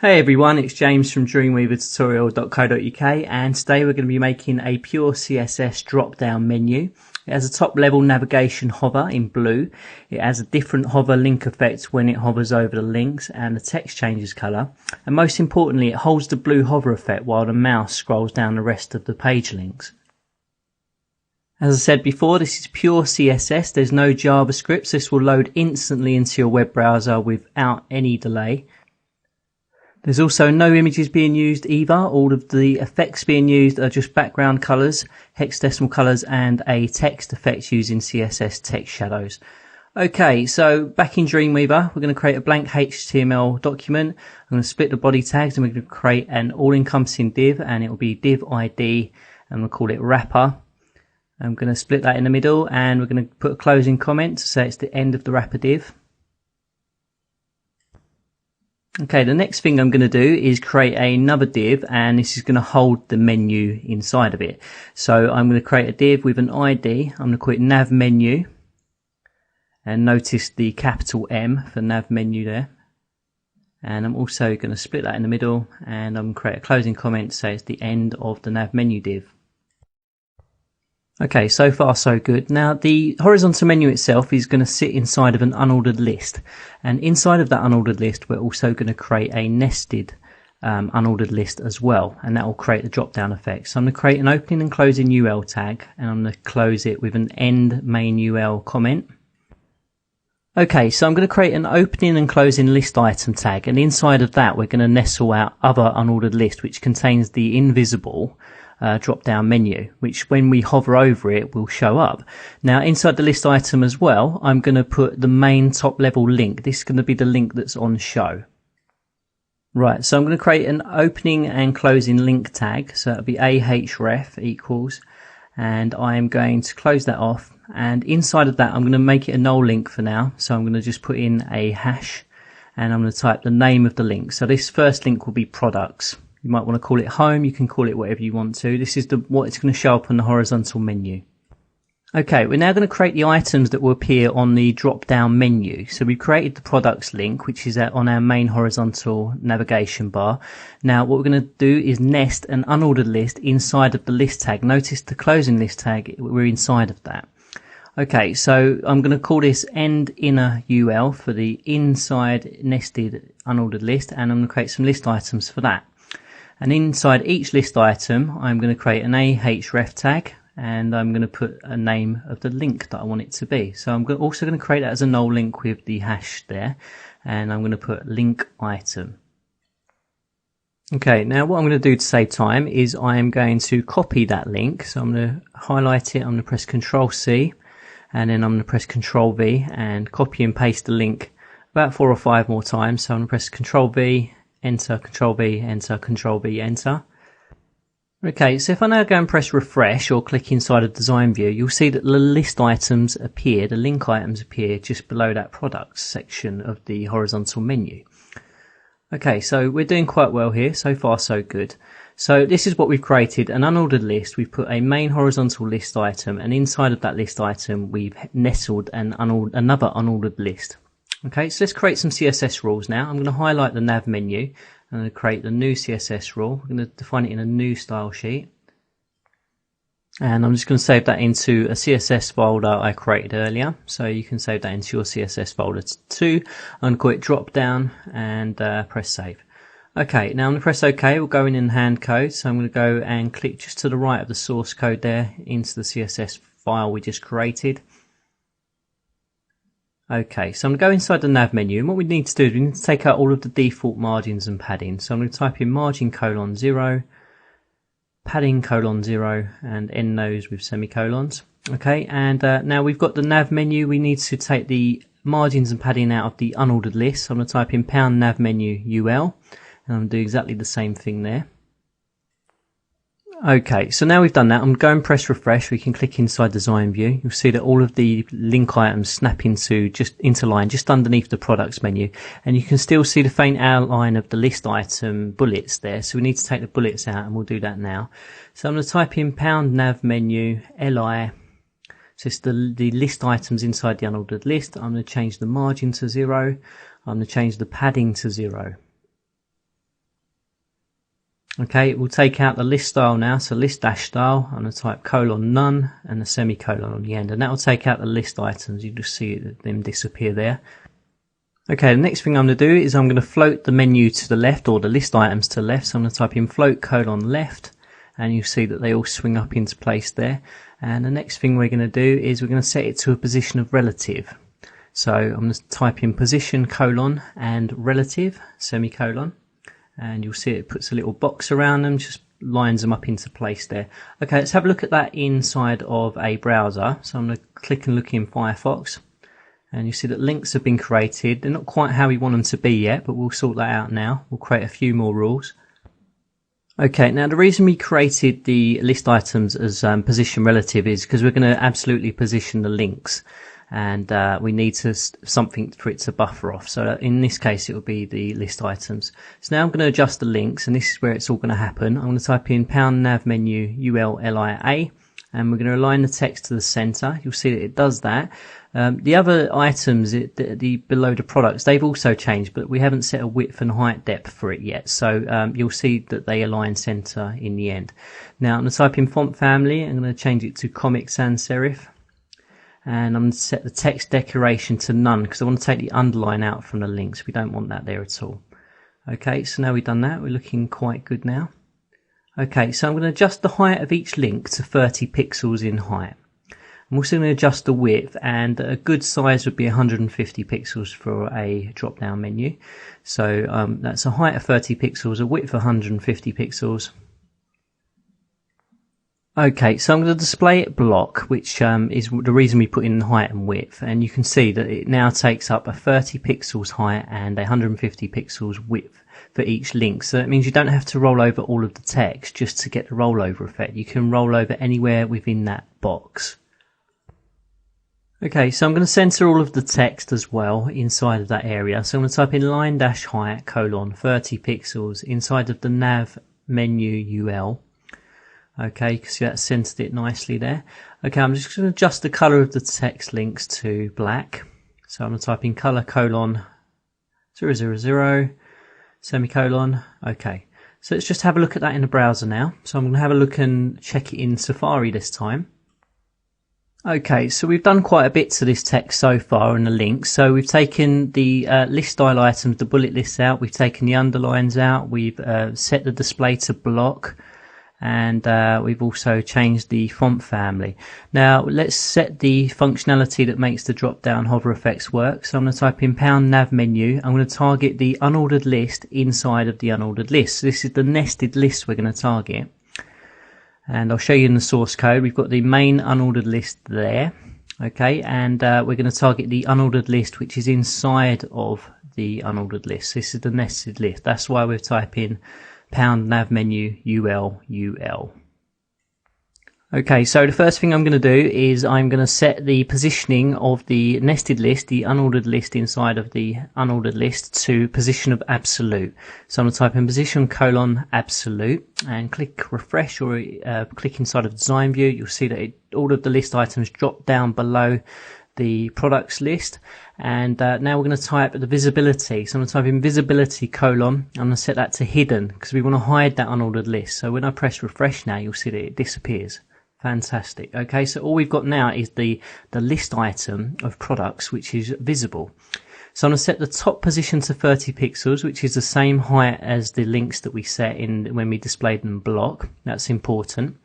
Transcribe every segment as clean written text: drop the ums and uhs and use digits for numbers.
Hey everyone, it's James from dreamweavertutorial.co.uk and today we're going to be making a pure CSS drop-down menu. It has a top-level navigation hover in blue. It has a different hover link effect when it hovers over the links and the text changes colour. And most importantly, it holds the blue hover effect while the mouse scrolls down the rest of the page links. As I said before, this is pure CSS. There's no JavaScript, so this will load instantly into your web browser without any delay. There's also no images being used either. All of the effects being used are just background colours, hexadecimal colours and a text effect using CSS text shadows. Okay, so back in Dreamweaver, we're going to create a blank HTML document. I'm going to split the body tags and we're going to create an all-encompassing div, and it will be div ID and we'll call it wrapper. I'm going to split that in the middle and we're going to put a closing comment to say it's the end of the wrapper div. Okay, the next thing I'm going to do is create another div, and this is going to hold the menu inside of it. So I'm going to create a div with an ID. I'm going to call it nav menu, and notice the capital M for nav menu there. And I'm also going to split that in the middle, and I'm going to create a closing comment to say it's the end of the nav menu div. Okay, so far so good. Now the horizontal menu itself is going to sit inside of an unordered list, and inside of that unordered list we're also going to create a nested unordered list as well, and that will create the drop down effect. So I'm going to create an opening and closing UL tag, and I'm going to close it with an end main UL comment. Okay, so I'm going to create an opening and closing list item tag, and inside of that we're going to nestle our other unordered list, which contains the invisible drop down menu, which when we hover over it will show up. Now inside the list item as well, I'm going to put the main top level link. This is going to be the link that's on show. Right, so I'm going to create an opening and closing link tag, so it'll be ahref equals, and I am going to close that off, and inside of that I'm going to make it a null link for now. So I'm going to just put in a hash and I'm going to type the name of the link. So this first link will be products. You might want to call it home, you can call it whatever you want to. This is what it's going to show up on the horizontal menu. Okay, we're now going to create the items that will appear on the drop down menu. So we've created the products link, which is on our main horizontal navigation bar. Now what we're going to do is nest an unordered list inside of the list tag. Notice the closing list tag, we're inside of that. Okay, so I'm going to call this end inner UL for the inside nested unordered list, and I'm going to create some list items for that. And inside each list item, I'm going to create an ahref tag, and I'm going to put a name of the link that I want it to be. So I'm also going to create that as a null link with the hash there, and I'm going to put link item. Okay, now what I'm going to do to save time is I am going to copy that link. So I'm going to highlight it, I'm going to press Ctrl C, and then I'm going to press Ctrl V and copy and paste the link about 4 or 5 more times. So I'm going to press Ctrl V, enter, Ctrl V, enter, Ctrl V, enter. Okay, so if I now go and press refresh or click inside of design view, you'll see that the list items appear, the link items appear just below that products section of the horizontal menu. Okay, so we're doing quite well here, so far so good. So this is what we've created, an unordered list. We've put a main horizontal list item, and inside of that list item we've nestled another unordered list. Okay, so let's create some CSS rules now. I'm going to highlight the nav menu. I'm going to create the new CSS rule. We're going to define it in a new style sheet. And I'm just going to save that into a CSS folder I created earlier. So you can save that into your CSS folder too. I'm going to call it drop down and press save. Okay, now I'm going to press OK. We'll go in hand code. So I'm going to go and click just to the right of the source code there into the CSS file we just created. Okay, so I'm going to go inside the nav menu, and what we need to do is we need to take out all of the default margins and padding. So I'm going to type in margin colon 0, padding colon 0, and end those with semicolons. Okay, and now we've got the nav menu. We need to take the margins and padding out of the unordered list. So I'm going to type in pound nav menu UL, and I'm going to do exactly the same thing there. Okay, so now we've done that, I'm going to press refresh. We can click inside design view. You'll see that all of the link items snap into line just underneath the products menu, and you can still see the faint outline of the list item bullets there. So we need to take the bullets out, and we'll do that now. So I'm going to type in pound nav menu li. So it's the list items inside the unordered list. I'm going to change the margin to 0. I'm going to change the padding to 0. Okay, we'll take out the list style now, so list dash style, I'm going to type colon none and a semicolon on the end, and that will take out the list items. You just see them disappear there. Okay, the next thing I'm going to do is I'm going to float the menu to the left, or the list items to the left, so I'm going to type in float colon left, and you see that they all swing up into place there. And the next thing we're going to do is we're going to set it to a position of relative. So I'm going to type in position colon and relative semicolon, and you'll see it puts a little box around them, just lines them up into place there. Okay, let's have a look at that inside of a browser. So I'm going to click and look in Firefox, and you see that links have been created. They're not quite how we want them to be yet, but we'll sort that out now. We'll create a few more rules. Okay, now the reason we created the list items as position relative is because we're going to absolutely position the links, and we need something for it to buffer off. So in this case, it will be the list items. So now I'm going to adjust the links, and this is where it's all going to happen. I'm going to type in #nav menu ULLIA, and we're going to align the text to the center. You'll see that it does that. The other items, the below the products, they've also changed, but we haven't set a width and height depth for it yet. So you'll see that they align center in the end. Now I'm going to type in font family. I'm going to change it to Comic Sans Serif, and I'm going to set the text decoration to none because I want to take the underline out from the links. We don't want that there at all. Okay, so now we've done that, we're looking quite good now. Okay, so I'm going to adjust the height of each link to 30 pixels in height. I'm also going to adjust the width, and a good size would be 150 pixels for a drop-down menu. So that's a height of 30 pixels, a width of 150 pixels. Okay, so I'm going to display it block, which is the reason we put in height and width, and you can see that it now takes up a 30 pixels height and 150 pixels width for each link. So that means you don't have to roll over all of the text just to get the rollover effect. You can roll over anywhere within that box. Okay, so I'm going to center all of the text as well inside of that area. So I'm going to type in line-height colon 30 pixels inside of the nav menu UL. Okay, you can see that centered it nicely there. Okay, I'm just going to adjust the color of the text links to black. So I'm going to type in color colon 000 semicolon. Okay, so let's just have a look at that in the browser now. So I'm going to have a look and check it in Safari this time. Okay, so we've done quite a bit to this text so far in the links. So we've taken the list style items, the bullet lists out. We've taken the underlines out. We've set the display to block. And we've also changed the font family. Now let's set the functionality that makes the drop down hover effects work. So I'm going to type in #nav menu. I'm going to target the unordered list inside of the unordered list. So this is the nested list we're going to target. And I'll show you in the source code. We've got the main unordered list there. Okay, and we're going to target the unordered list which is inside of the unordered list. This is the nested list. That's why we're typing #nav menu UL. Okay, so the first thing I'm going to do is I'm going to set the positioning of the nested list, the unordered list inside of the unordered list, to position of absolute. So I'm going to type in position colon absolute and click refresh, or click inside of design view. You'll see that all of the list items drop down below the products list. And now we're going to type the visibility. So I'm going to type in visibility colon. I'm going to set that to hidden because we want to hide that unordered list. So when I press refresh now, you'll see that it disappears. Fantastic. Okay, so all we've got now is the list item of products which is visible. So I'm going to set the top position to 30 pixels, which is the same height as the links that we set in when we displayed them block. That's important.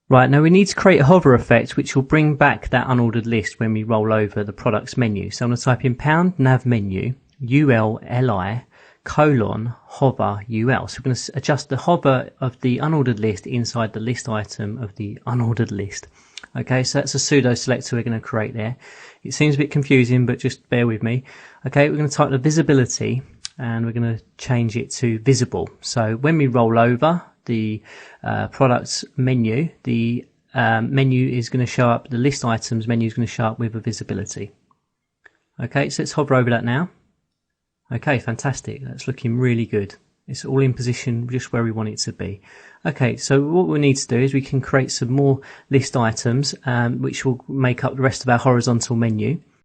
Right, now we need to create a hover effect which will bring back that unordered list when we roll over the products menu. So I'm going to type in #nav menu ULLI colon hover UL. So we're going to adjust the hover of the unordered list inside the list item of the unordered list. Okay, so that's a pseudo selector we're going to create there. It seems a bit confusing, but just bear with me. Okay, we're going to type the visibility and we're going to change it to visible. So when we roll over the products menu, the menu is going to show up, the list items menu is going to show up with a visibility. Okay, so let's hover over that now. Okay, fantastic. That's looking really good. It's all in position just where we want it to be. Okay, so what we need to do is we can create some more list items which will make up the rest of our horizontal menu.